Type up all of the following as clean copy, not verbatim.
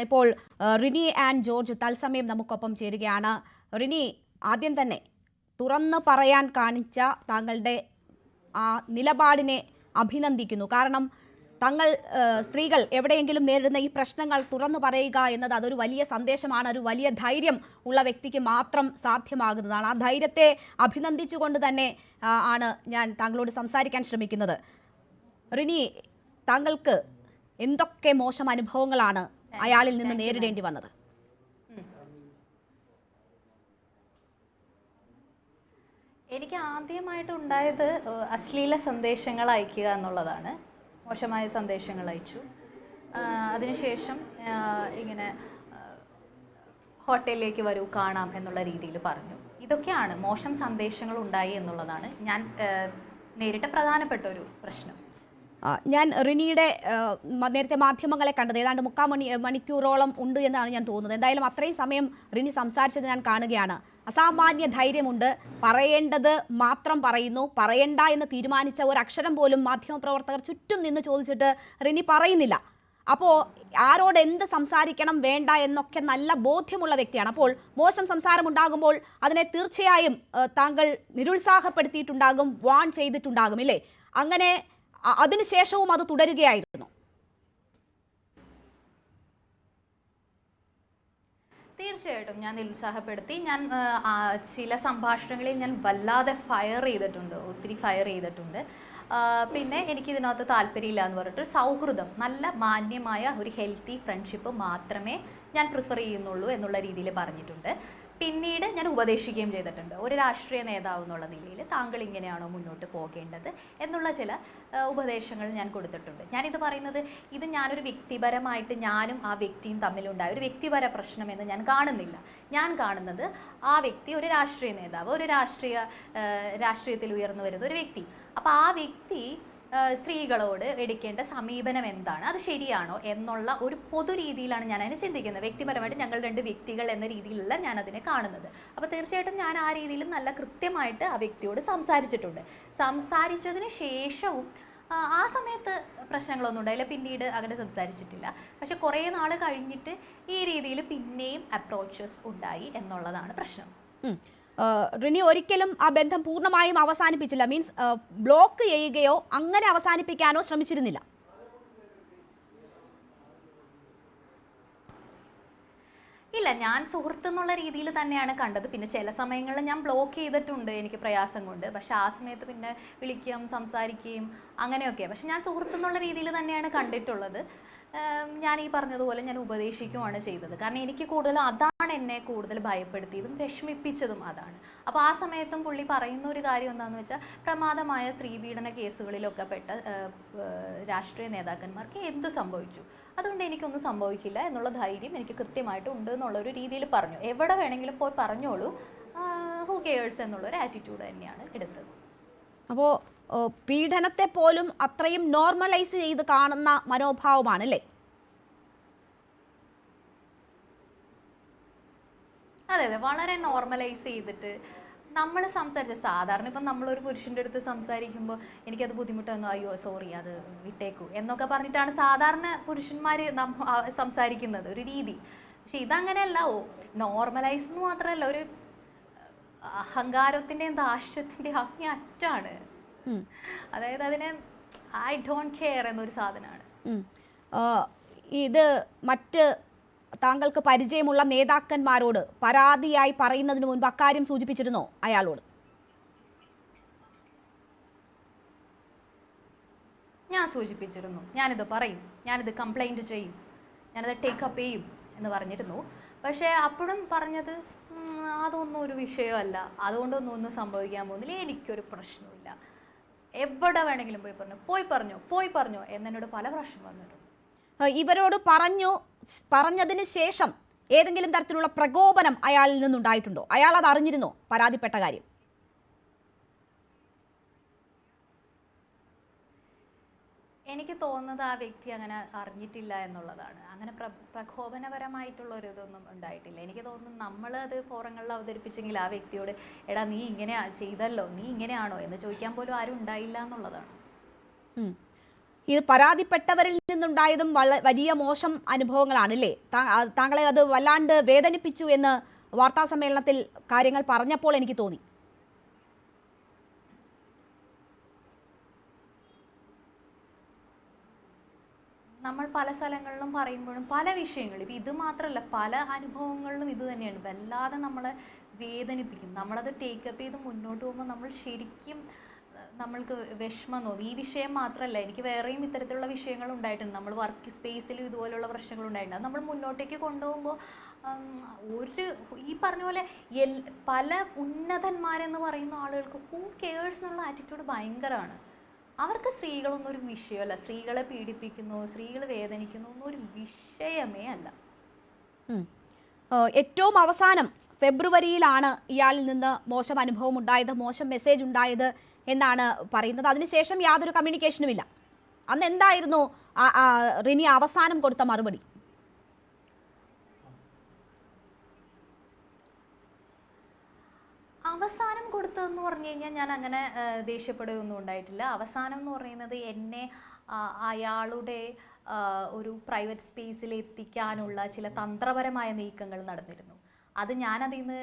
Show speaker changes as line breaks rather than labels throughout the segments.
ഇപ്പോൾ Rini and George തത്സമയം നമുക്കൊപ്പം ചേരുകയാണ്. റിനി, ആദ്യം തന്നെ തുറന്നു പറയാൻ കാണിച്ച താങ്കളുടെ ആ നിലപാടിനെ അഭിനന്ദിക്കുന്നു. കാരണം തങ്ങൾ സ്ത്രീകൾ എവിടെയെങ്കിലും നേരിടുന്ന ഈ പ്രശ്നങ്ങൾ തുറന്നു പറയുക എന്നത് അതൊരു വലിയ സന്ദേശമാണ്. ഒരു വലിയ ധൈര്യം ഉള്ള വ്യക്തിക്ക് മാത്രം സാധ്യമാകുന്നതാണ്. ആ ധൈര്യത്തെ അഭിനന്ദിച്ചുകൊണ്ട് തന്നെ ആണ് ഞാൻ താങ്കളോട് സംസാരിക്കാൻ ശ്രമിക്കുന്നത്. റിനി, താങ്കൾക്ക് എന്തൊക്കെ മോശം അനുഭവങ്ങളാണ് അയാളിൽ നിന്ന് നേരിടേണ്ടി വന്നത്?
എനിക്ക് ആദ്യമായിട്ട് ഉണ്ടായത് അശ്ലീല സന്ദേശങ്ങൾ അയക്കുക എന്നുള്ളതാണ്. മോശമായ സന്ദേശങ്ങൾ അയച്ചു. അതിനുശേഷം ഇങ്ങനെ ഹോട്ടലിലേക്ക് വരൂ കാണാം എന്നുള്ള രീതിയിൽ പറഞ്ഞു. ഇതൊക്കെയാണ് മോശം സന്ദേശങ്ങൾ ഉണ്ടായി എന്നുള്ളതാണ് ഞാൻ നേരിട്ട പ്രധാനപ്പെട്ട ഒരു പ്രശ്നം.
ഞാൻ റിനിയുടെ നേരത്തെ മാധ്യമങ്ങളെ കണ്ടത് ഏതാണ്ട് 3/4 മണിക്കൂറോളം ഉണ്ട് എന്നാണ് ഞാൻ തോന്നുന്നത്. എന്തായാലും അത്രയും സമയം റിനി സംസാരിച്ചത് ഞാൻ കാണുകയാണ്. അസാമാന്യ ധൈര്യമുണ്ട്. പറയേണ്ടത് മാത്രം പറയുന്നു. പറയണ്ട എന്ന് തീരുമാനിച്ച ഒരക്ഷരം പോലും മാധ്യമപ്രവർത്തകർ ചുറ്റും നിന്ന് ചോദിച്ചിട്ട് റിനി പറയുന്നില്ല. അപ്പോൾ ആരോട് എന്ത് സംസാരിക്കണം വേണ്ട എന്നൊക്കെ നല്ല ബോധ്യമുള്ള വ്യക്തിയാണ്. അപ്പോൾ മോശം സംസാരം ഉണ്ടാകുമ്പോൾ അതിനെ തീർച്ചയായും താങ്കൾ നിരുത്സാഹപ്പെടുത്തിയിട്ടുണ്ടാകും, വാൺ ചെയ്തിട്ടുണ്ടാകും, ഇല്ലേ? അങ്ങനെ അതിനുശേഷവും അത് തുടരുകയായിരുന്നു.
തീർച്ചയായിട്ടും ഞാൻ നിരുത്സാഹപ്പെടുത്തി. ഞാൻ ചില സംഭാഷണങ്ങളിൽ ഞാൻ വല്ലാതെ ഫയർ ചെയ്തിട്ടുണ്ട്, ഒത്തിരി ഫയർ ചെയ്തിട്ടുണ്ട്. പിന്നെ എനിക്കിതിനകത്ത് താല്പര്യമില്ല എന്ന് പറഞ്ഞിട്ട് സൗഹൃദം, നല്ല മാന്യമായ ഒരു ഹെൽത്തി ഫ്രണ്ട്ഷിപ്പ് മാത്രമേ ഞാൻ പ്രിഫർ ചെയ്യുന്നുള്ളൂ എന്നുള്ള രീതിയിൽ പറഞ്ഞിട്ടുണ്ട്. പിന്നീട് ഞാൻ ഉപദേശിക്കുകയും ചെയ്തിട്ടുണ്ട്. ഒരു രാഷ്ട്രീയ നേതാവ് എന്നുള്ള നിലയിൽ താങ്കൾ ഇങ്ങനെയാണോ മുന്നോട്ട് പോകേണ്ടത് എന്നുള്ള ചില ഉപദേശങ്ങൾ ഞാൻ കൊടുത്തിട്ടുണ്ട്. ഞാനിത് പറയുന്നത് ഇത് ഞാനൊരു വ്യക്തിപരമായിട്ട് ഞാനും ആ വ്യക്തിയും തമ്മിലുണ്ടായ ഒരു വ്യക്തിപര പ്രശ്നം എന്ന് ഞാൻ കാണുന്നില്ല. ഞാൻ കാണുന്നത് ആ വ്യക്തി ഒരു രാഷ്ട്രീയ നേതാവ്, ഒരു രാഷ്ട്രീയത്തിൽ ഉയർന്നു വരുന്ന ഒരു വ്യക്തി. അപ്പോൾ ആ വ്യക്തി സ്ത്രീകളോട് എടുക്കേണ്ട സമീപനം എന്താണ്, അത് ശരിയാണോ എന്നുള്ള ഒരു പൊതു രീതിയിലാണ് ഞാൻ അതിനെ ചിന്തിക്കുന്നത്. വ്യക്തിപരമായിട്ട് ഞങ്ങൾ 2 വ്യക്തികൾ എന്ന രീതിയിലല്ല ഞാൻ അതിനെ കാണുന്നത്. അപ്പോൾ തീർച്ചയായിട്ടും ഞാൻ ആ രീതിയിൽ നല്ല കൃത്യമായിട്ട് ആ വ്യക്തിയോട് സംസാരിച്ചിട്ടുണ്ട്. സംസാരിച്ചതിന് ശേഷവും ആ സമയത്ത് പ്രശ്നങ്ങളൊന്നും ഉണ്ടായില്ല. പിന്നീട് അങ്ങനെ സംസാരിച്ചിട്ടില്ല. പക്ഷെ കുറേ നാൾ കഴിഞ്ഞിട്ട് ഈ രീതിയിൽ പിന്നെയും അപ്രോച്ചസ് ഉണ്ടായി എന്നുള്ളതാണ് പ്രശ്നം.
റിനി ഒരിക്കലും ആ ബന്ധം പൂർണ്ണമായും അവസാനിപ്പിച്ചില്ല. മീൻസ് ബ്ലോക്ക് ചെയ്യുകയോ അങ്ങനെ അവസാനിപ്പിക്കാനോ ശ്രമിച്ചിരുന്നില്ല.
ഇല്ല, ഞാൻ സുഹൃത്ത് എന്നുള്ള രീതിയിൽ തന്നെയാണ് കണ്ടത്. പിന്നെ ചില സമയങ്ങളിൽ ഞാൻ ബ്ലോക്ക് ചെയ്തിട്ടുണ്ട് എനിക്ക് പ്രയാസം കൊണ്ട്. പക്ഷെ ആ സമയത്ത് പിന്നെ വിളിക്കുകയും സംസാരിക്കുകയും അങ്ങനെയൊക്കെ. പക്ഷെ ഞാൻ സുഹൃത്ത് എന്നുള്ള രീതിയിൽ തന്നെയാണ് കണ്ടിട്ടുള്ളത്. ഞാൻ ഈ പറഞ്ഞതുപോലെ ഞാൻ ഉപദേശിക്കുകയാണ് ചെയ്തത്. കാരണം എനിക്ക് കൂടുതൽ അതാണ് എന്നെ കൂടുതൽ ഭയപ്പെടുത്തിയതും വിഷമിപ്പിച്ചതും അതാണ്. അപ്പോൾ ആ സമയത്തും പുള്ളി പറയുന്ന ഒരു കാര്യം എന്താണെന്ന് വെച്ചാൽ പ്രമാദമായ സ്ത്രീപീഡന കേസുകളിലൊക്കെ പെട്ട രാഷ്ട്രീയ നേതാക്കന്മാർക്ക് എന്ത് സംഭവിച്ചു, അതുകൊണ്ട് എനിക്കൊന്നും സംഭവിക്കില്ല എന്നുള്ള ധൈര്യം എനിക്ക് കൃത്യമായിട്ട് ഉണ്ട് എന്നുള്ളൊരു രീതിയിൽ പറഞ്ഞു. എവിടെ വേണമെങ്കിലും പോയി പറഞ്ഞോളൂ, ഹൂ കെയേഴ്സ് എന്നുള്ളൊരു ആറ്റിറ്റ്യൂഡ് തന്നെയാണ് എടുത്തത്.
അപ്പോൾ പീഡനത്തെ പോലും അത്രയും നോർമലൈസ് ചെയ്ത് കാണുന്ന മനോഭാവമാണ് അല്ലേ?
അതെ അതെ, വളരെ നോർമലൈസ് ചെയ്തിട്ട് നമ്മൾ സംസാരിച്ച സാധാരണ ഇപ്പം നമ്മളൊരു പുരുഷൻ്റെ അടുത്ത് സംസാരിക്കുമ്പോൾ എനിക്കത് ബുദ്ധിമുട്ടൊന്നും, അയ്യോ സോറി അത് വിട്ടേക്കൂ എന്നൊക്കെ പറഞ്ഞിട്ടാണ് സാധാരണ പുരുഷന്മാർ സംസാരിക്കുന്നത് ഒരു രീതി. പക്ഷെ ഇതങ്ങനെയല്ല. നോർമലൈസ് എന്ന് മാത്രമല്ല, ഒരു അഹങ്കാരത്തിൻ്റെയും ധാർഷ്ട്യത്തിൻ്റെയും അങ്ങേ അറ്റാണ്. അതായത് അതിന് ഐ ഡോണ്ട് കെയർ എന്നൊരു സാധനമാണ്.
ഇത് മറ്റ് താങ്കൾക്ക് പരിചയമുള്ള നേതാക്കന്മാരോട് പരാതിയായി പറയുന്നതിന് മുൻപ് അക്കാര്യം സൂചിപ്പിച്ചിരുന്നോ അയാളോട്?
ഞാൻ സൂചിപ്പിച്ചിരുന്നു, ഞാനിത് പറയും, ഞാനിത് കംപ്ലൈൻറ്റ് ചെയ്യും, ഞാനത് ടേക്കപ്പ് ചെയ്യും എന്ന് പറഞ്ഞിരുന്നു. പക്ഷേ അപ്പോഴും പറഞ്ഞത് അതൊന്നും ഒരു വിഷയമല്ല, അതുകൊണ്ടൊന്നും സംഭവിക്കാൻ പോകുന്നില്ല, എനിക്കൊരു പ്രശ്നമില്ല, എവിടെ വേണമെങ്കിലും പോയി പറഞ്ഞോ എന്നോട് പല പ്രാവശ്യം പറഞ്ഞിട്ടുണ്ട്.
ഇവരോട് പറഞ്ഞതിന് ശേഷം ഏതെങ്കിലും തരത്തിലുള്ള പ്രകോപനം അയാളിൽ നിന്നുണ്ടായിട്ടുണ്ടോ? അയാൾ അത് അറിഞ്ഞിരുന്നോ പരാതിപ്പെട്ട കാര്യം?
എനിക്ക് തോന്നുന്നത് ആ വ്യക്തി അങ്ങനെ അറിഞ്ഞിട്ടില്ല എന്നുള്ളതാണ്. അങ്ങനെ പ്രകോപനപരമായിട്ടുള്ള ഒരു ഇതൊന്നും ഉണ്ടായിട്ടില്ല. എനിക്ക് തോന്നുന്നു നമ്മളത് ഫോറങ്ങളിൽ അവതരിപ്പിച്ചെങ്കിൽ ആ വ്യക്തിയോട് എടാ നീ ഇങ്ങനെ ചെയ്തല്ലോ, നീ ഇങ്ങനെയാണോ എന്ന് ചോദിക്കാൻ പോലും ആരും ഉണ്ടായില്ല എന്നുള്ളതാണ്.
ഇത് പരാതിപ്പെട്ടവരിൽ നിന്നുണ്ടായതും വലിയ മോശം അനുഭവങ്ങളാണല്ലേ? താങ്കളെ അത് വല്ലാണ്ട് വേദനിപ്പിച്ചു എന്ന് വാർത്താ സമ്മേളനത്തിൽ കാര്യങ്ങൾ പറഞ്ഞപ്പോൾ എനിക്ക് തോന്നി.
നമ്മൾ പല സ്ഥലങ്ങളിലും പറയുമ്പോഴും പല വിഷയങ്ങളും, ഇപ്പം ഇത് മാത്രമല്ല പല അനുഭവങ്ങളിലും ഇത് തന്നെയാണ്, വല്ലാതെ നമ്മളെ വേദനിപ്പിക്കും. നമ്മളത് ടേക്കപ്പ് ചെയ്ത് മുന്നോട്ട് പോകുമ്പോൾ നമ്മൾ ശരിക്കും നമ്മൾക്ക് വിഷമം തോന്നും. ഈ വിഷയം മാത്രമല്ല, എനിക്ക് വേറെയും ഇത്തരത്തിലുള്ള വിഷയങ്ങൾ ഉണ്ടായിട്ടുണ്ട്. നമ്മൾ വർക്ക് സ്പേസിലും ഇതുപോലുള്ള പ്രശ്നങ്ങൾ ഉണ്ടായിട്ടുണ്ട്. അത് നമ്മൾ മുന്നോട്ടേക്ക് കൊണ്ടുപോകുമ്പോൾ ഈ പറഞ്ഞ പോലെ പല ഉന്നതന്മാരെന്ന് പറയുന്ന ആളുകൾക്ക് ഹൂ കെയേഴ്സ് എന്നുള്ള ആറ്റിറ്റ്യൂഡ് ഭയങ്കരമാണ്. അവർക്ക് സ്ത്രീകളൊന്നും ഒരു വിഷയമല്ല. സ്ത്രീകളെ പീഡിപ്പിക്കുന്നു, സ്ത്രീകൾ വേദനിക്കുന്നു എന്നൊരു വിഷയമേ അല്ല.
ഏറ്റവും അവസാനം ഫെബ്രുവരിയിലാണ് ഇയാളിൽ നിന്ന് മോശം അനുഭവം ഉണ്ടായത്, മോശം മെസ്സേജ് ഉണ്ടായത് എന്നാണ് പറയുന്നത്. അതിനുശേഷം യാതൊരു കമ്മ്യൂണിക്കേഷനും ഇല്ല. അന്ന് എന്തായിരുന്നു റിനി അവസാനം കൊടുത്ത മറുപടി?
അവസാനം കൊടുത്തതെന്ന് പറഞ്ഞു കഴിഞ്ഞാൽ ഞാൻ അങ്ങനെ ദേഷ്യപ്പെടുകയൊന്നും ഉണ്ടായിട്ടില്ല. അവസാനം എന്ന് പറയുന്നത് എന്നെ അയാളുടെ ഒരു പ്രൈവറ്റ് സ്പേസിൽ എത്തിക്കാനുള്ള ചില തന്ത്രപരമായ നീക്കങ്ങൾ നടന്നിരുന്നു. അത് ഞാനതിൽ നിന്ന്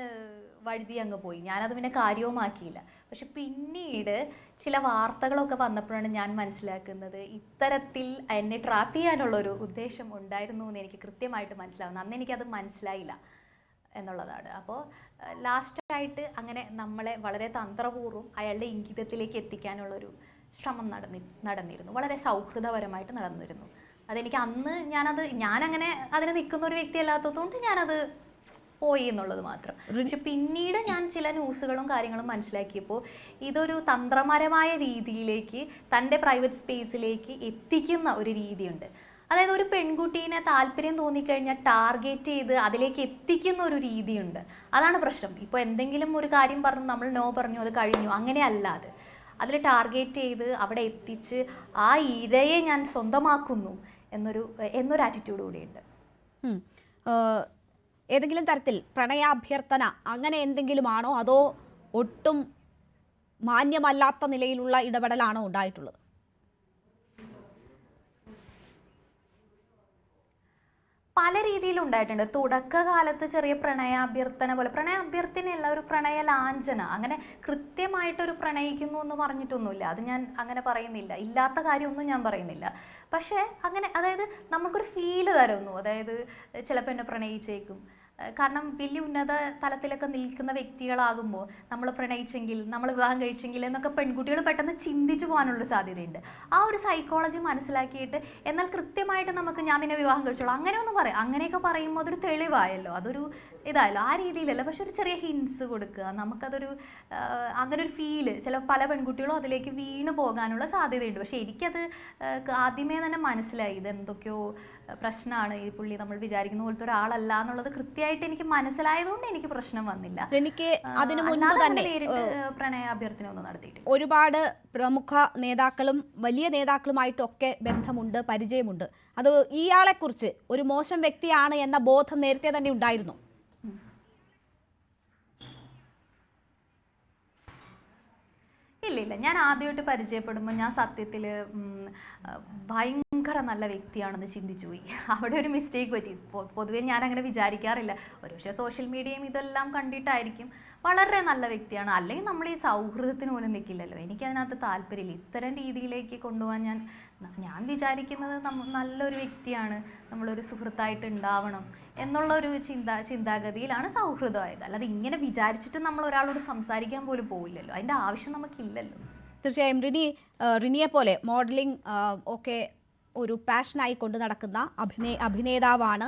വഴുതി അങ്ങ് പോയി. ഞാനത് പിന്നെ കാര്യവുമാക്കിയില്ല. പക്ഷെ പിന്നീട് ചില വാർത്തകളൊക്കെ വന്നപ്പോഴാണ് ഞാൻ മനസ്സിലാക്കുന്നത് ഇത്തരത്തിൽ എന്നെ ട്രാപ്പ് ചെയ്യാനുള്ളൊരു ഉദ്ദേശം ഉണ്ടായിരുന്നു എന്ന് എനിക്ക് കൃത്യമായിട്ട് മനസ്സിലാവുന്നു. അന്ന് എനിക്കത് മനസ്സിലായില്ല എന്നുള്ളതാണ്. അപ്പോൾ ലാസ്റ്റായിട്ട് അങ്ങനെ നമ്മളെ വളരെ തന്ത്രപൂർവ്വം അയാളുടെ ഇംഗിതത്തിലേക്ക് എത്തിക്കാനുള്ളൊരു ശ്രമം നടന്നിരുന്നു. വളരെ സൗഹൃദപരമായിട്ട് നടന്നിരുന്നു. അതെനിക്ക് അന്ന് ഞാനങ്ങനെ അതിന് നിൽക്കുന്ന ഒരു വ്യക്തി അല്ലാത്തതുകൊണ്ട് ഞാനത് പോയി എന്നുള്ളത് മാത്രം. പക്ഷെ പിന്നീട് ഞാൻ ചില ന്യൂസുകളും കാര്യങ്ങളും മനസ്സിലാക്കിയപ്പോൾ ഇതൊരു തന്ത്രപരമായ രീതിയിലേക്ക് തൻ്റെ പ്രൈവറ്റ് സ്പേസിലേക്ക് എത്തിക്കുന്ന ഒരു രീതിയുണ്ട്. അതായത് ഒരു പെൺകുട്ടീനെ താല്പര്യം തോന്നിക്കഴിഞ്ഞാൽ ടാർഗറ്റ് ചെയ്ത് അതിലേക്ക് എത്തിക്കുന്ന ഒരു രീതിയുണ്ട്. അതാണ് പ്രശ്നം. ഇപ്പോൾ എന്തെങ്കിലും ഒരു കാര്യം പറഞ്ഞു നമ്മൾ നോ പറഞ്ഞു അത് കഴിഞ്ഞു, അങ്ങനെയല്ലാതെ അതിൽ ടാർഗറ്റ് ചെയ്ത് അവിടെ എത്തിച്ച് ആ ഇരയെ ഞാൻ സ്വന്തമാക്കുന്നു എന്നൊരു ആറ്റിറ്റ്യൂഡ് കൂടിയുണ്ട്.
ഏതെങ്കിലും തരത്തിൽ പ്രണയാഭ്യർത്ഥന അങ്ങനെ എന്തെങ്കിലും ആണോ, അതോ ഒട്ടും മാന്യമല്ലാത്ത നിലയിലുള്ള ഇടപെടലാണോ ഉണ്ടായിട്ടുള്ളത്?
പല രീതിയിലുണ്ടായിട്ടുണ്ട്. തുടക്കകാലത്ത് ചെറിയ പ്രണയാഭ്യർത്ഥന പോലെ, പ്രണയാഭ്യർത്ഥനയല്ല, ഒരു പ്രണയ ലാഞ്ചന, അങ്ങനെ കൃത്യമായിട്ടൊരു പ്രണയിക്കുന്നു എന്ന് പറഞ്ഞിട്ടൊന്നുമില്ല. അത് ഞാൻ അങ്ങനെ പറയുന്നില്ല, ഇല്ലാത്ത കാര്യമൊന്നും ഞാൻ പറയുന്നില്ല. പക്ഷേ അങ്ങനെ അതായത് നമുക്കൊരു ഫീല് തരുന്നു. അതായത് ചിലപ്പോൾ എന്നെ പ്രണയിച്ചേക്കും. കാരണം വലിയ ഉന്നത തലത്തിലൊക്കെ നിൽക്കുന്ന വ്യക്തികളാകുമ്പോൾ നമ്മൾ പ്രണയിച്ചെങ്കിൽ, നമ്മൾ വിവാഹം കഴിച്ചെങ്കിൽ എന്നൊക്കെ പെൺകുട്ടികൾ പെട്ടെന്ന് ചിന്തിച്ചു പോകാനുള്ള സാധ്യതയുണ്ട്. ആ ഒരു സൈക്കോളജി മനസ്സിലാക്കിയിട്ട് എന്നാൽ കൃത്യമായിട്ട് നമുക്ക് ഞാൻ നിന്നെ വിവാഹം കഴിച്ചോളാം അങ്ങനെയൊന്നും പറയാം. അങ്ങനെയൊക്കെ പറയുമ്പോൾ അതൊരു തെളിവായല്ലോ, അതൊരു ഇതായല്ലോ. ആ രീതിയിലല്ല, പക്ഷെ ഒരു ചെറിയ ഹിൻസ് കൊടുക്കുക, നമുക്കതൊരു അങ്ങനെ ഒരു ഫീല് പല പെൺകുട്ടികളും അതിലേക്ക് വീണ് പോകാനുള്ള സാധ്യതയുണ്ട്. പക്ഷെ എനിക്കത് ആദ്യമേ തന്നെ മനസ്സിലായി ഇതെന്തൊക്കെയോ പ്രശ്നമാണ്, ഈ പുള്ളി നമ്മൾ വിചാരിക്കുന്ന പോലത്തെ ഒരാളല്ല എന്നുള്ളത് കൃത്യമായിട്ട് എനിക്ക് മനസ്സിലായതുകൊണ്ട് എനിക്ക് പ്രശ്നം വന്നില്ല.
എനിക്ക് അതിനു മുൻപ് തന്നെ
പ്രണയാഭ്യർത്ഥന ഒന്നും നടത്തിയിട്ടില്ല.
ഒരുപാട് പ്രമുഖ നേതാക്കളും വലിയ നേതാക്കളുമായിട്ടൊക്കെ ബന്ധമുണ്ട്, പരിചയമുണ്ട്. അത് ഇയാളെക്കുറിച്ച് ഒരു മോശം വ്യക്തിയാണ് എന്ന ബോധം നേരത്തെ തന്നെ ഉണ്ടായിരുന്നു?
ഇല്ല, ഞാൻ ആദ്യമായിട്ട് പരിചയപ്പെടുമ്പോൾ ഞാൻ സത്യത്തിൽ ഭയങ്കര നല്ല വ്യക്തിയാണെന്ന് ചിന്തിച്ചു പോയി. അവിടെ ഒരു മിസ്റ്റേക്ക് പറ്റി. പൊതുവെ ഞാൻ അങ്ങനെ വിചാരിക്കാറില്ല. ഒരുപക്ഷെ സോഷ്യൽ മീഡിയയും ഇതെല്ലാം കണ്ടിട്ടായിരിക്കും വളരെ നല്ല വ്യക്തിയാണ്, അല്ലെങ്കിൽ നമ്മൾ ഈ സൗഹൃദത്തിന് പോലും നിൽക്കില്ലല്ലോ. എനിക്കതിനകത്ത് താല്പര്യമില്ല. ഇത്തരം രീതിയിലേക്ക് കൊണ്ടുപോകാൻ ഞാൻ വിചാരിക്കുന്നത് നല്ലൊരു വ്യക്തിയാണ്, നമ്മളൊരു സുഹൃത്തായിട്ട് ഉണ്ടാവണം എന്നുള്ളൊരു ചിന്താഗതിയിലാണ് സൗഹൃദമായത്. അല്ലാതെ ഇങ്ങനെ വിചാരിച്ചിട്ട് നമ്മൾ ഒരാളോട് സംസാരിക്കാൻ പോലും പോവില്ലല്ലോ, അതിൻ്റെ ആവശ്യം നമുക്കില്ലല്ലോ.
തീർച്ചയായും റിനിയെ പോലെ മോഡലിംഗ് ഒക്കെ ഒരു പാഷനായി കൊണ്ടു നടക്കുന്ന അഭിനേതാവാണ്,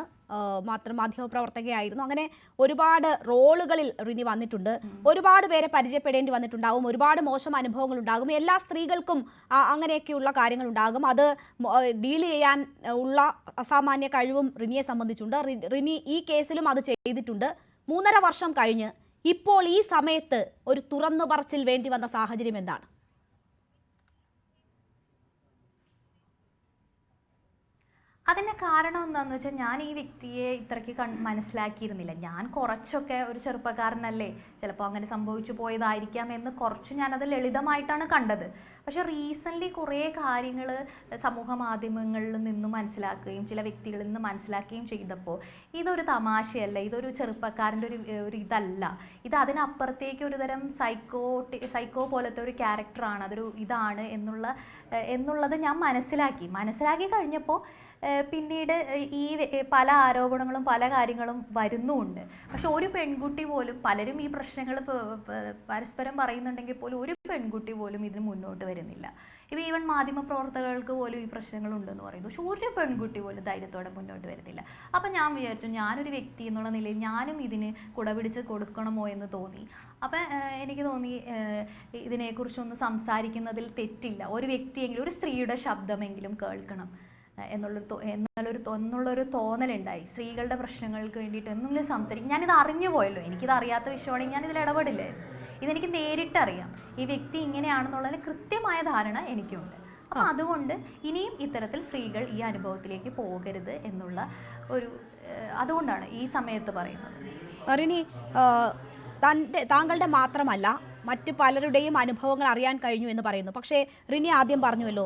മാത്രം മാധ്യമപ്രവർത്തകയായിരുന്നു. അങ്ങനെ ഒരുപാട് റോളുകളിൽ റിനി വന്നിട്ടുണ്ട്. ഒരുപാട് പേരെ പരിചയപ്പെടേണ്ടി വന്നിട്ടുണ്ടാകും, ഒരുപാട് മോശം അനുഭവങ്ങൾ ഉണ്ടാകും. എല്ലാ സ്ത്രീകൾക്കും അങ്ങനെയൊക്കെയുള്ള കാര്യങ്ങൾ ഉണ്ടാകും. അത് ഡീൽ ചെയ്യാൻ ഉള്ള അസാമാന്യ കഴിവും റിനിയെ സംബന്ധിച്ചുണ്ട്. റിനി ഈ കേസിലും അത് ചെയ്തിട്ടുണ്ട്. 3.5 വർഷം കഴിഞ്ഞ് ഇപ്പോൾ ഈ സമയത്ത് ഒരു തുറന്നു പറച്ചിൽ വേണ്ടി വന്ന സാഹചര്യം എന്താണ്?
അതിൻ്റെ കാരണം എന്താണെന്ന് വെച്ചാൽ ഞാൻ ഈ വ്യക്തിയെ ഇത്രയ്ക്ക് മനസ്സിലാക്കിയിരുന്നില്ല. ഞാൻ കുറച്ചൊക്കെ ഒരു ചെറുപ്പക്കാരനല്ലേ, ചിലപ്പോൾ അങ്ങനെ സംഭവിച്ചു പോയതായിരിക്കാം എന്ന് കുറച്ച് ഞാനത് ലളിതമായിട്ടാണ് കണ്ടത്. പക്ഷെ റീസെൻ്റ്ലി കുറേ കാര്യങ്ങൾ സമൂഹ മാധ്യമങ്ങളിൽ നിന്നും മനസ്സിലാക്കുകയും ചില വ്യക്തികളിൽ നിന്ന് മനസ്സിലാക്കുകയും ചെയ്തപ്പോൾ ഇതൊരു തമാശയല്ല, ഇതൊരു ചെറുപ്പക്കാരൻ്റെ ഒരു ഇതല്ല, ഇത് അതിനപ്പുറത്തേക്ക് ഒരു തരം സൈക്കോ പോലത്തെ ഒരു ക്യാരക്ടറാണ്, അതൊരു ഇതാണ് എന്നുള്ളത് ഞാൻ മനസ്സിലാക്കി കഴിഞ്ഞപ്പോൾ പിന്നീട് ഈ പല ആരോപണങ്ങളും പല കാര്യങ്ങളും വരുന്നുമുണ്ട്. പക്ഷെ ഒരു പെൺകുട്ടി പോലും, പലരും ഈ പ്രശ്നങ്ങൾ പരസ്പരം പറയുന്നുണ്ടെങ്കിൽ പോലും ഒരു പെൺകുട്ടി പോലും ഇതിന് മുന്നോട്ട് വരുന്നില്ല. ഇപ്പോൾ ഈവൻ മാധ്യമപ്രവർത്തകർക്ക് പോലും ഈ പ്രശ്നങ്ങളുണ്ടെന്ന് പറയുന്നു, പക്ഷെ ഒരു പെൺകുട്ടി പോലും ധൈര്യത്തോടെ മുന്നോട്ട് വരുന്നില്ല. അപ്പം ഞാൻ വിചാരിച്ചു, ഞാനൊരു വ്യക്തി എന്നുള്ള നിലയിൽ ഞാനും ഇതിന് കുടപിടിച്ച് കൊടുക്കണമോ എന്ന് തോന്നി. അപ്പം എനിക്ക് തോന്നി ഇതിനെക്കുറിച്ചൊന്ന് സംസാരിക്കുന്നതിൽ തെറ്റില്ല, ഒരു വ്യക്തിയെങ്കിലും ഒരു സ്ത്രീയുടെ ശബ്ദമെങ്കിലും കേൾക്കണം എന്നുള്ളൊരു തോന്നലുണ്ടായി. സ്ത്രീകളുടെ പ്രശ്നങ്ങൾക്ക് വേണ്ടിയിട്ട് എന്തെങ്കിലും സംസാരിക്കും. ഞാനിത് അറിഞ്ഞു പോയല്ലോ, എനിക്കിത് അറിയാത്ത വിഷയമാണെങ്കിൽ ഞാനിതിൽ ഇടപെടില്ലായിരുന്നു. ഇതെനിക്ക് നേരിട്ടറിയാം, ഈ വ്യക്തി ഇങ്ങനെയാണെന്നുള്ളതിന് കൃത്യമായ ധാരണ എനിക്കുണ്ട്. അപ്പം അതുകൊണ്ട് ഇനിയും ഇത്തരത്തിൽ സ്ത്രീകൾ ഈ അനുഭവത്തിലേക്ക് പോകരുത് എന്നുള്ള അതുകൊണ്ടാണ് ഈ സമയത്ത് പറയുന്നത്.
റിനി, താങ്കളുടെ മാത്രമല്ല മറ്റു പലരുടെയും അനുഭവങ്ങൾ അറിയാൻ കഴിഞ്ഞു എന്ന് പറയുന്നു. പക്ഷേ റിനി ആദ്യം പറഞ്ഞുവല്ലോ,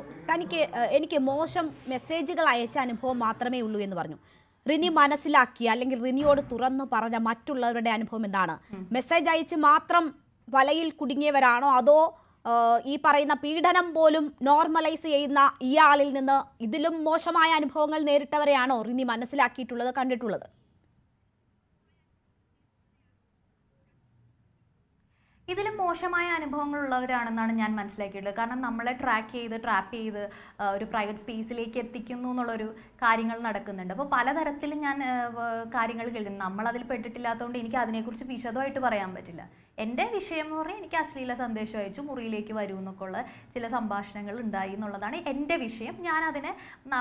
എനിക്ക് മോശം മെസ്സേജുകൾ അയച്ച അനുഭവം മാത്രമേ ഉള്ളൂ എന്ന് പറഞ്ഞു. റിനി മനസ്സിലാക്കിയ അല്ലെങ്കിൽ റിനിയോട് തുറന്നു പറഞ്ഞ മറ്റുള്ളവരുടെ അനുഭവം എന്താണ്? മെസ്സേജ് അയച്ച് മാത്രം വലയിൽ കുടുങ്ങിയവരാണോ, അതോ ഈ പറയുന്ന പീഡനം പോലും നോർമലൈസ് ചെയ്യുന്ന ഇയാളിൽ നിന്ന് ഇതിലും മോശമായ അനുഭവങ്ങൾ നേരിട്ടവരെയാണോ റിനി മനസ്സിലാക്കിയിട്ടുള്ളത്, കണ്ടിട്ടുള്ളത്?
ഇതിലും മോശമായ അനുഭവങ്ങളുള്ളവരാണെന്നാണ് ഞാൻ മനസ്സിലാക്കിയിട്ടുള്ളത്. കാരണം നമ്മളെ ട്രാപ്പ് ചെയ്ത് ഒരു പ്രൈവറ്റ് സ്പേസിലേക്ക് എത്തിക്കുന്നു എന്നുള്ളൊരു കാര്യങ്ങൾ നടക്കുന്നുണ്ട്. അപ്പോൾ പലതരത്തിലും ഞാൻ കാര്യങ്ങൾ കേൾക്കുന്നു. നമ്മളതിൽ പെട്ടിട്ടില്ലാത്തതുകൊണ്ട് എനിക്ക് അതിനെക്കുറിച്ച് വിശദമായിട്ട് പറയാൻ പറ്റില്ല. എൻ്റെ വിഷയം എന്ന് പറഞ്ഞാൽ എനിക്ക് അശ്ലീല സന്ദേശം അയച്ചു, മുറിയിലേക്ക് വരൂ എന്നൊക്കെ ഉള്ള ചില സംഭാഷണങ്ങൾ ഉണ്ടായി എന്നുള്ളതാണ് എൻ്റെ വിഷയം. ഞാൻ അതിനെ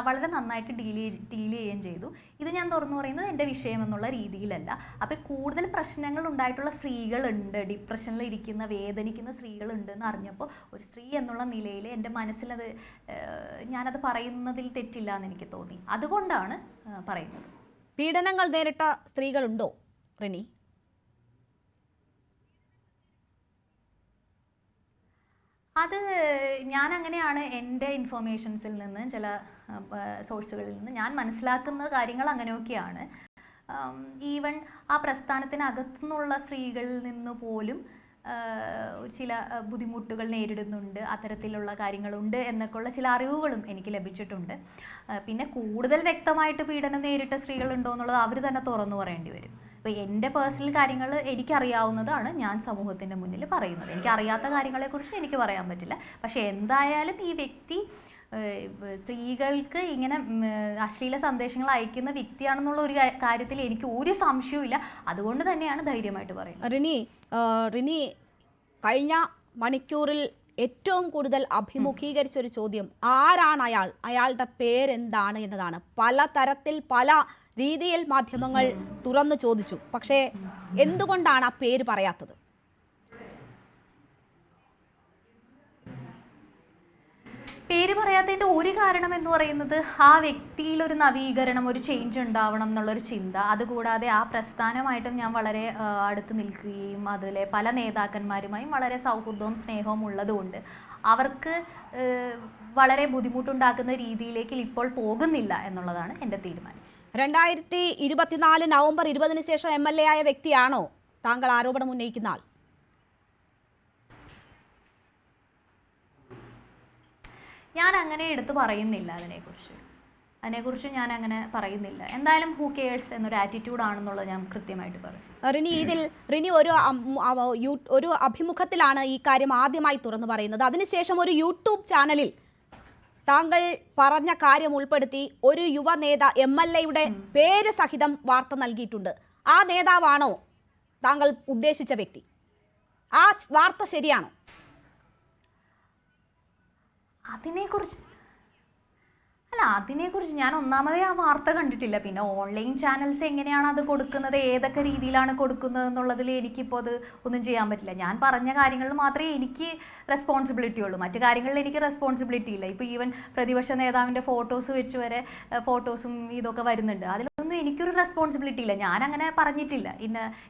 വളരെ നന്നായിട്ട് ഡീൽ ചെയ്യുകയും ചെയ്തു. ഇത് ഞാൻ തുറന്നു പറയുന്നത് എൻ്റെ വിഷയം എന്നുള്ള രീതിയിലല്ല. അപ്പോൾ കൂടുതൽ പ്രശ്നങ്ങൾ ഉണ്ടായിട്ടുള്ള സ്ത്രീകളുണ്ട്, ഡിപ്രഷനിൽ ഇരിക്കുന്ന വേദനിക്കുന്ന സ്ത്രീകളുണ്ട് എന്ന് അറിഞ്ഞപ്പോൾ ഒരു സ്ത്രീ എന്നുള്ള നിലയിൽ എൻ്റെ മനസ്സിലത് ഞാനത് പറയുന്നതിൽ തെറ്റില്ല എന്ന് എനിക്ക് തോന്നി. അതുകൊണ്ടാണ് പറയുന്നത്.
പീഡനങ്ങൾ നേരിട്ട സ്ത്രീകളുണ്ടോ റിനി?
അത് ഞാൻ അങ്ങനെയാണ് എൻ്റെ ഇൻഫർമേഷൻസിൽ നിന്ന്, ചില സോഴ്സുകളിൽ നിന്ന് ഞാൻ മനസ്സിലാക്കുന്ന കാര്യങ്ങൾ അങ്ങനെയൊക്കെയാണ്. ഈവൻ ആ പ്രസ്ഥാനത്തിനകത്തുനിന്നുള്ള സ്ത്രീകളിൽ നിന്ന് പോലും ചില ബുദ്ധിമുട്ടുകൾ നേരിടുന്നുണ്ട്, അത്തരത്തിലുള്ള കാര്യങ്ങളുണ്ട് എന്നൊക്കെയുള്ള ചില അറിവുകളും എനിക്ക് ലഭിച്ചിട്ടുണ്ട്. പിന്നെ കൂടുതൽ വ്യക്തമായിട്ട് പീഡനം നേരിട്ട സ്ത്രീകളുണ്ടോ എന്നുള്ളത് അവർ തന്നെ തുറന്നു പറയേണ്ടി വരും. അപ്പോൾ എൻ്റെ പേഴ്സണൽ കാര്യങ്ങൾ എനിക്കറിയാവുന്നതാണ് ഞാൻ സമൂഹത്തിൻ്റെ മുന്നിൽ പറയുന്നത്. എനിക്കറിയാത്ത കാര്യങ്ങളെക്കുറിച്ച് എനിക്ക് പറയാൻ പറ്റില്ല. പക്ഷേ എന്തായാലും ഈ വ്യക്തി സ്ത്രീകൾക്ക് ഇങ്ങനെ അശ്ലീല സന്ദേശങ്ങൾ അയക്കുന്ന വ്യക്തിയാണെന്നുള്ള ഒരു കാര്യത്തിൽ എനിക്ക് ഒരു സംശയവും. അതുകൊണ്ട് തന്നെയാണ് ധൈര്യമായിട്ട് പറയുന്നത്.
റിനി, കഴിഞ്ഞ മണിക്കൂറിൽ ഏറ്റവും കൂടുതൽ അഭിമുഖീകരിച്ചൊരു ചോദ്യം ആരാണ് അയാളുടെ പേരെന്താണ് എന്നതാണ്. പലതരത്തിൽ പല രീതിയിൽ മാധ്യമങ്ങൾ തുറന്നു ചോദിച്ചു. പക്ഷേ എന്തുകൊണ്ടാണ് ആ പേര് പറയാത്തത്?
പേര് പറയാത്തതിൻ്റെ ഒരു കാരണം എന്ന് പറയുന്നത് ആ വ്യക്തിയിൽ ഒരു നവീകരണം, ഒരു ചേഞ്ച് ഉണ്ടാവണം എന്നുള്ളൊരു ചിന്ത. അതുകൂടാതെ ആ പ്രസ്ഥാനമായിട്ടും ഞാൻ വളരെ അടുത്ത് നിൽക്കുകയും അതിലെ പല നേതാക്കന്മാരുമായും വളരെ സൗഹൃദവും സ്നേഹവും ഉള്ളതുകൊണ്ട് അവർക്ക് വളരെ ബുദ്ധിമുട്ടുണ്ടാക്കുന്ന രീതിയിലേക്ക് ഇപ്പോൾ പോകുന്നില്ല എന്നുള്ളതാണ് എൻ്റെ തീരുമാനം.
2024 നവംബർ 20 ശേഷം MLA ആയ വ്യക്തിയാണോ താങ്കൾ ആരോപണം ഉന്നയിക്കുന്ന ആൾ?
ഞാൻ അങ്ങനെ എടുത്തു പറയുന്നില്ല. അതിനെക്കുറിച്ച് ഞാൻ അങ്ങനെ പറയുന്നില്ല. എന്തായാലും ഹൂ കെയേഴ്സ് എന്നൊരു ആറ്റിറ്റ്യൂഡ് ആണെന്നുള്ളത് ഞാൻ കൃത്യമായിട്ട് പറയും.
റിനി ഒരു അഭിമുഖത്തിലാണ് ഈ കാര്യം ആദ്യമായി തുറന്നു പറയുന്നത്. അതിനുശേഷം ഒരു യൂട്യൂബ് ചാനലിൽ താങ്കൾ പറഞ്ഞ കാര്യം ഉൾപ്പെടുത്തി ഒരു യുവ MLA-യുടെ പേര് സഹിതം വാർത്ത നൽകിയിട്ടുണ്ട്. ആ നേതാവാണോ താങ്കൾ ഉദ്ദേശിച്ച വ്യക്തി? ആ വാർത്ത ശരിയാണോ?
അതിനെക്കുറിച്ച് അല്ല, അതിനെക്കുറിച്ച് ഞാൻ ഒന്നാമതേ ആ വാർത്ത കണ്ടിട്ടില്ല. പിന്നെ ഓൺലൈൻ ചാനൽസ് എങ്ങനെയാണ് അത് കൊടുക്കുന്നത്, ഏതൊക്കെ രീതിയിലാണ് കൊടുക്കുന്നത് എന്നുള്ളതിൽ എനിക്കിപ്പോൾ അത് ഒന്നും ചെയ്യാൻ പറ്റില്ല. ഞാൻ പറഞ്ഞ കാര്യങ്ങളിൽ മാത്രമേ എനിക്ക് റെസ്പോൺസിബിലിറ്റി ഉള്ളൂ, മറ്റു കാര്യങ്ങളിൽ എനിക്ക് റെസ്പോൺസിബിലിറ്റി ഇല്ല. ഇപ്പോൾ ഈവൻ പ്രതിപക്ഷ നേതാവിൻ്റെ ഫോട്ടോസ് വെച്ച് വരെ ഫോട്ടോസും ഇതൊക്കെ വരുന്നുണ്ട്. അതിലൊന്നും എനിക്കൊരു റെസ്പോൺസിബിലിറ്റി ഇല്ല. ഞാൻ അങ്ങനെ പറഞ്ഞിട്ടില്ല,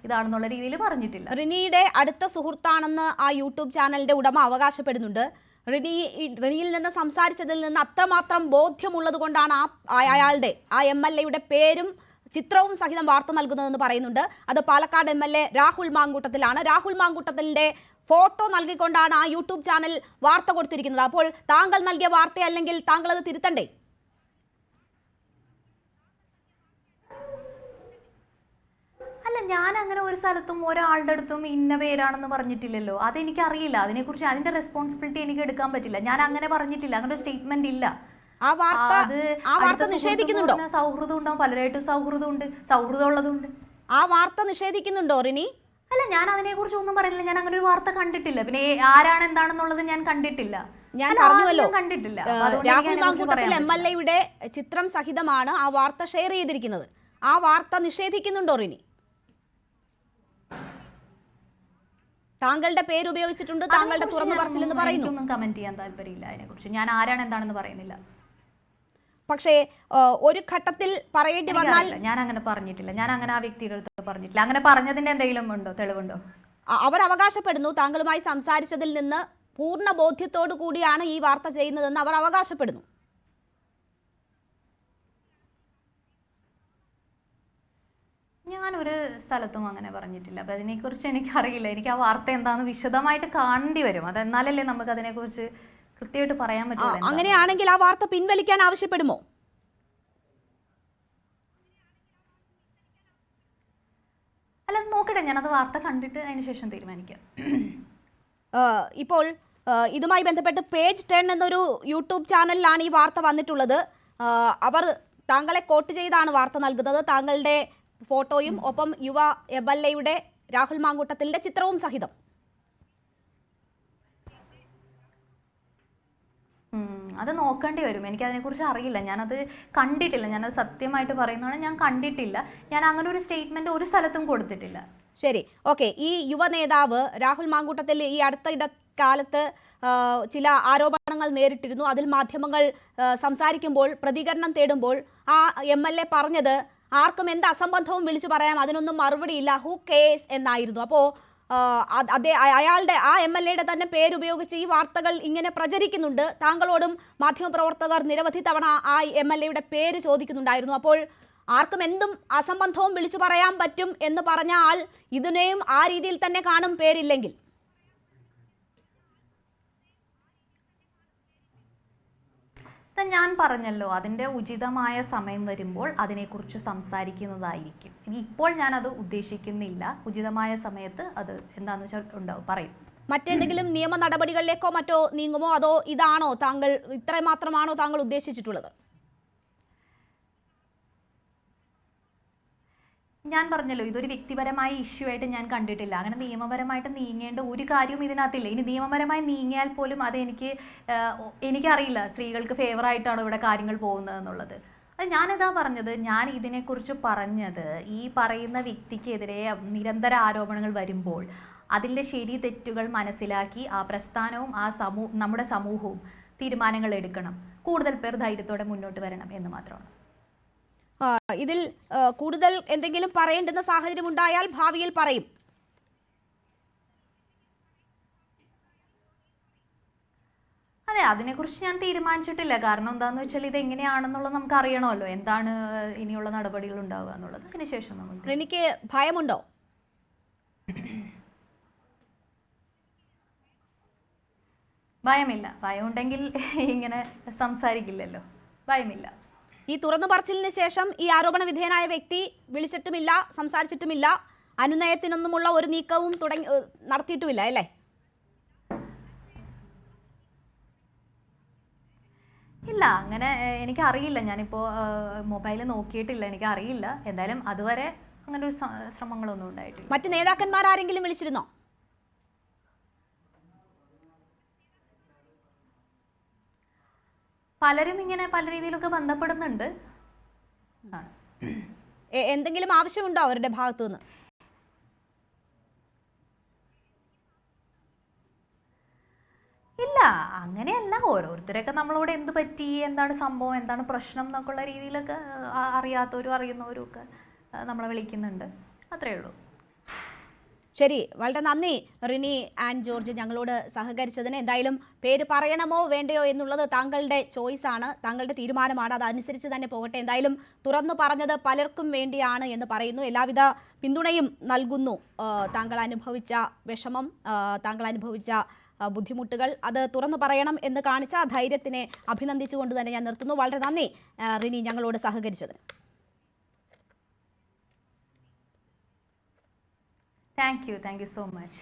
ഇതാണെന്നുള്ള രീതിയിൽ പറഞ്ഞിട്ടില്ല.
റിനിയുടെ അടുത്ത സുഹൃത്താണെന്ന് ആ യൂട്യൂബ് ചാനലിന്റെ ഉടമ അവകാശപ്പെടുന്നുണ്ട്. റിനിയിൽ നിന്ന് സംസാരിച്ചതിൽ നിന്ന് അത്രമാത്രം ബോധ്യമുള്ളത് കൊണ്ടാണ് അയാളുടെ ആ MLA പേരും ചിത്രവും സഹിതം വാർത്ത നൽകുന്നതെന്ന് പറയുന്നുണ്ട്. അത് പാലക്കാട് MLA രാഹുൽ മാങ്കൂട്ടത്തിലാണ്. രാഹുൽ മാങ്കൂട്ടത്തിലിന്റെ ഫോട്ടോ നൽകിക്കൊണ്ടാണ് ആ യൂട്യൂബ് ചാനൽ വാർത്ത കൊടുത്തിരിക്കുന്നത്. അപ്പോൾ താങ്കൾ നൽകിയ വാർത്തയല്ലെങ്കിൽ താങ്കൾ അത് തിരുത്തണ്ടേ?
അല്ല, ഞാൻ അങ്ങനെ ഒരു സ്ഥലത്തും ഒരാളുടെ അടുത്തും ഇന്ന പേരാണെന്ന് പറഞ്ഞിട്ടില്ലല്ലോ. അതെനിക്കറിയില്ല. അതിനെക്കുറിച്ച് അതിന്റെ റെസ്പോൺസിബിലിറ്റി എനിക്ക് എടുക്കാൻ പറ്റില്ല. ഞാൻ അങ്ങനെ പറഞ്ഞിട്ടില്ല, അങ്ങനെ ഒരു സ്റ്റേറ്റ്മെന്റ് ഇല്ല.
ആ വാർത്ത നിഷേധിക്കുന്നുണ്ടോ?
സൗഹൃദം ഉണ്ടാവും, പലരായിട്ടും സൗഹൃദം ഉള്ളതുണ്ട്.
ആ വാർത്ത നിഷേധിക്കുന്നുണ്ടോ റിനി?
അല്ല, ഞാൻ അതിനെക്കുറിച്ച് ഒന്നും പറയുന്നില്ല. ഞാൻ അങ്ങനെ ഒരു വാർത്ത കണ്ടിട്ടില്ല. പിന്നെ ആരാണ് എന്താണെന്നുള്ളത് ഞാൻ കണ്ടിട്ടില്ല.
ഞാൻ പറഞ്ഞുവല്ലോ,
കണ്ടിട്ടില്ല.
രാഹുൽ മാങ്കൂട്ടത്തിൽ MLA ചിത്രം സഹിതമാണ് ആ വാർത്ത ഷെയർ ചെയ്തിരിക്കുന്നത്. ആ വാർത്ത നിഷേധിക്കുന്നുണ്ടോ റിനി? താങ്കളുടെ പേര് ഉപയോഗിച്ചിട്ടുണ്ട്, താങ്കളുടെ തുറന്നു പറച്ചിൽ എന്ന് പറയുന്നു.
ഒന്നും കമന്റ് ചെയ്യാൻ താല്പര്യമില്ല അതിനെക്കുറിച്ച്. ഞാൻ ആരാണ് എന്താണെന്ന് പറയുന്നില്ല.
പക്ഷേ ഒരു ഘട്ടത്തിൽ പറയേണ്ടി വന്നാൽ
ഞാൻ അങ്ങനെ പറഞ്ഞിട്ടില്ല. ഞാൻ അങ്ങനെ ആ വ്യക്തിയുടെ അടുത്ത് പറഞ്ഞിട്ടില്ല. അങ്ങനെ പറഞ്ഞതിന്റെ എന്തെങ്കിലും ഉണ്ടോ, തെളിവുണ്ടോ?
അവർ അവകാശപ്പെടുന്നു താങ്കളുമായി സംസാരിച്ചതിൽ നിന്ന് പൂർണ്ണ ബോധ്യത്തോടു കൂടിയാണ് ഈ വാർത്ത ചെയ്യുന്നതെന്ന് അവർ അവകാശപ്പെടുന്നു.
ഞാനൊരു സ്ഥലത്തും അങ്ങനെ പറഞ്ഞിട്ടില്ല. അപ്പം അതിനെക്കുറിച്ച് എനിക്കറിയില്ല. എനിക്ക് ആ വാർത്ത എന്താണെന്ന് വിശദമായിട്ട് കാണേണ്ടി വരും. അതെന്നാലല്ലേ നമുക്ക് അതിനെക്കുറിച്ച് കൃത്യമായിട്ട് പറയാൻ പറ്റുള്ളൂ.
അങ്ങനെയാണെങ്കിൽ ആ വാർത്ത പിൻവലിക്കാൻ ആവശ്യപ്പെടുമോ?
അല്ല, നോക്കട്ടെ, ഞാനത് വാർത്ത കണ്ടിട്ട് അതിന് ശേഷം തീരുമാനിക്കാം.
ഇപ്പോൾ ഇതുമായി ബന്ധപ്പെട്ട് പേജ് 10 എന്നൊരു യൂട്യൂബ് ചാനലിലാണ് ഈ വാർത്ത വന്നിട്ടുള്ളത്. അവർ താങ്കളെ കോട്ട് ചെയ്താണ് വാർത്ത നൽകുന്നത്, താങ്കളുടെ ഫോട്ടോയും ഒപ്പം യുവ MLA രാഹുൽ മാങ്കൂട്ടത്തിലിന്റെ ചിത്രവും സഹിതം.
അത് നോക്കേണ്ടി വരും. എനിക്ക് അതിനെക്കുറിച്ച് അറിയില്ല, ഞാനത് കണ്ടിട്ടില്ല. ഞാനത് സത്യമായിട്ട് പറയുന്നതാണ്, ഞാൻ കണ്ടിട്ടില്ല. ഞാൻ അങ്ങനെ ഒരു സ്റ്റേറ്റ്മെന്റ് ഒരു സ്ഥലത്തും കൊടുത്തിട്ടില്ല.
ശരി, ഓക്കെ. ഈ യുവ നേതാവ് രാഹുൽ മാങ്കൂട്ടത്തിൽ ഈ അടുത്ത കാലത്ത് ചില ആരോപണങ്ങൾ നേരിട്ടിരുന്നു. അതിൽ മാധ്യമങ്ങൾ സംസാരിക്കുമ്പോൾ, പ്രതികരണം തേടുമ്പോൾ ആ MLA പറഞ്ഞത് ആർക്കും എന്ത് അസംബന്ധവും വിളിച്ചു പറയാം, അതിനൊന്നും മറുപടിയില്ല, ഹൂ കേസ് എന്നായിരുന്നു. അപ്പോൾ അയാളുടെ ആ MLA തന്നെ പേരുപയോഗിച്ച് ഈ വാർത്തകൾ ഇങ്ങനെ പ്രചരിക്കുന്നുണ്ട്. താങ്കളോടും മാധ്യമപ്രവർത്തകർ നിരവധി തവണ ആ MLA പേര് ചോദിക്കുന്നുണ്ടായിരുന്നു. അപ്പോൾ ആർക്കും എന്തും അസംബന്ധവും വിളിച്ചു പറയാൻ പറ്റും എന്ന് പറഞ്ഞ ആൾ ഇതിനെയും ആ രീതിയിൽ തന്നെ കാണും, പേരില്ലെങ്കിൽ.
ഞാൻ പറഞ്ഞല്ലോ, അതിൻ്റെ ഉചിതമായ സമയം വരുമ്പോൾ അതിനെക്കുറിച്ച് സംസാരിക്കുന്നതായിരിക്കും. ഇനി ഇപ്പോൾ ഞാനത് ഉദ്ദേശിക്കുന്നില്ല. ഉചിതമായ സമയത്ത് അത് എന്താണെന്ന് വെച്ചാൽ ഉണ്ടാവും, പറയും.
മറ്റേതെങ്കിലും നിയമ നടപടികളിലേക്കോ മറ്റോ നീങ്ങുമോ, അതോ ഇതാണോ താങ്കൾ, ഇത്ര മാത്രമാണോ താങ്കൾ ഉദ്ദേശിച്ചിട്ടുള്ളത്?
ഞാൻ പറഞ്ഞല്ലോ, ഇതൊരു വ്യക്തിപരമായ ഇഷ്യൂ ആയിട്ട് ഞാൻ കണ്ടിട്ടില്ല. അങ്ങനെ നിയമപരമായിട്ട് നീങ്ങേണ്ട ഒരു കാര്യവും ഇതിനകത്തില്ല. ഇനി നിയമപരമായി നീങ്ങിയാൽ പോലും അത് എനിക്കറിയില്ല സ്ത്രീകൾക്ക് ഫേവറായിട്ടാണ് ഇവിടെ കാര്യങ്ങൾ പോകുന്നത് എന്നുള്ളത്. അത് ഞാനിതാ പറഞ്ഞത്, ഞാൻ ഇതിനെക്കുറിച്ച് പറഞ്ഞത് ഈ പറയുന്ന വ്യക്തിക്കെതിരെ നിരന്തര ആരോപണങ്ങൾ വരുമ്പോൾ അതിൻ്റെ ശരി തെറ്റുകൾ മനസ്സിലാക്കി ആ പ്രസ്ഥാനവും നമ്മുടെ സമൂഹവും തീരുമാനങ്ങൾ എടുക്കണം. കൂടുതൽ പേർ ധൈര്യത്തോടെ മുന്നോട്ട് വരണം എന്ന് മാത്രമാണ്.
ഇതിൽ കൂടുതൽ എന്തെങ്കിലും പറയേണ്ടുന്ന സാഹചര്യം ഉണ്ടായാൽ ഭാവിയിൽ പറയും.
അതെ, അതിനെക്കുറിച്ച് ഞാൻ തീരുമാനിച്ചിട്ടില്ല. കാരണം എന്താണെന്ന് വെച്ചാൽ ഇത് എങ്ങനെയാണെന്നുള്ളത് നമുക്ക് അറിയണമല്ലോ, എന്താണ് ഇനിയുള്ള നടപടികൾ ഉണ്ടാവുക എന്നുള്ളത്. അതിനുശേഷം നമുക്ക്.
എനിക്ക് ഭയമുണ്ടോ?
ഭയമില്ല. ഭയമുണ്ടെങ്കിൽ ഇങ്ങനെ സംസാരിക്കില്ലല്ലോ. ഭയമില്ല.
ഈ തുറന്നു പറച്ചിലിന് ശേഷം ഈ ആരോപണ വിധേയനായ വ്യക്തി വിളിച്ചിട്ടുമില്ല, സംസാരിച്ചിട്ടുമില്ല, അനുനയത്തിനൊന്നുമുള്ള ഒരു നീക്കവും നടത്തിയിട്ടുമില്ല അല്ലേ?
ഇല്ല, അങ്ങനെ എനിക്കറിയില്ല. ഞാനിപ്പോൾ മൊബൈൽ നോക്കിയിട്ടില്ല, എനിക്കറിയില്ല. എന്തായാലും അതുവരെ അങ്ങനെ ഒരു ശ്രമങ്ങളൊന്നും ഉണ്ടായിട്ടില്ല.
മറ്റ് നേതാക്കന്മാർ ആരെങ്കിലും വിളിച്ചിരുന്നോ?
പലരും ഇങ്ങനെ പല രീതിയിലൊക്കെ ബന്ധപ്പെടുന്നുണ്ട്.
എന്തെങ്കിലും ആവശ്യമുണ്ടോ അവരുടെ ഭാഗത്തു നിന്ന്?
ഇല്ല, അങ്ങനെയല്ല. ഓരോരുത്തരൊക്കെ നമ്മളോട് എന്ത് പറ്റി, എന്താണ് സംഭവം, എന്താണ് പ്രശ്നം എന്നൊക്കെയുള്ള രീതിയിലൊക്കെ അറിയാത്തവരും അറിയുന്നവരും ഒക്കെ നമ്മളെ വിളിക്കുന്നുണ്ട്. അത്രേ ഉള്ളൂ.
ശരി, വളരെ നന്ദി റിനി ആൻഡ് ജോർജ് ഞങ്ങളോട് സഹകരിച്ചതിന്. എന്തായാലും പേര് പറയണമോ വേണ്ടയോ എന്നുള്ളത് താങ്കളുടെ ചോയ്സാണ്, താങ്കളുടെ തീരുമാനമാണ്. അതനുസരിച്ച് തന്നെ പോകട്ടെ. എന്തായാലും തുറന്നു പറഞ്ഞത് പലർക്കും വേണ്ടിയാണ് എന്ന് പറയുന്നു. എല്ലാവിധ പിന്തുണയും നൽകുന്നു. താങ്കൾ അനുഭവിച്ച വിഷമം, താങ്കൾ അനുഭവിച്ച ബുദ്ധിമുട്ടുകൾ അത് തുറന്നു പറയണം എന്ന് കാണിച്ച ധൈര്യത്തിനെ അഭിനന്ദിച്ചുകൊണ്ട് തന്നെ ഞാൻ നിർത്തുന്നു. വളരെ നന്ദി റിനി ഞങ്ങളോട് സഹകരിച്ചതിന്.
Thank you so much.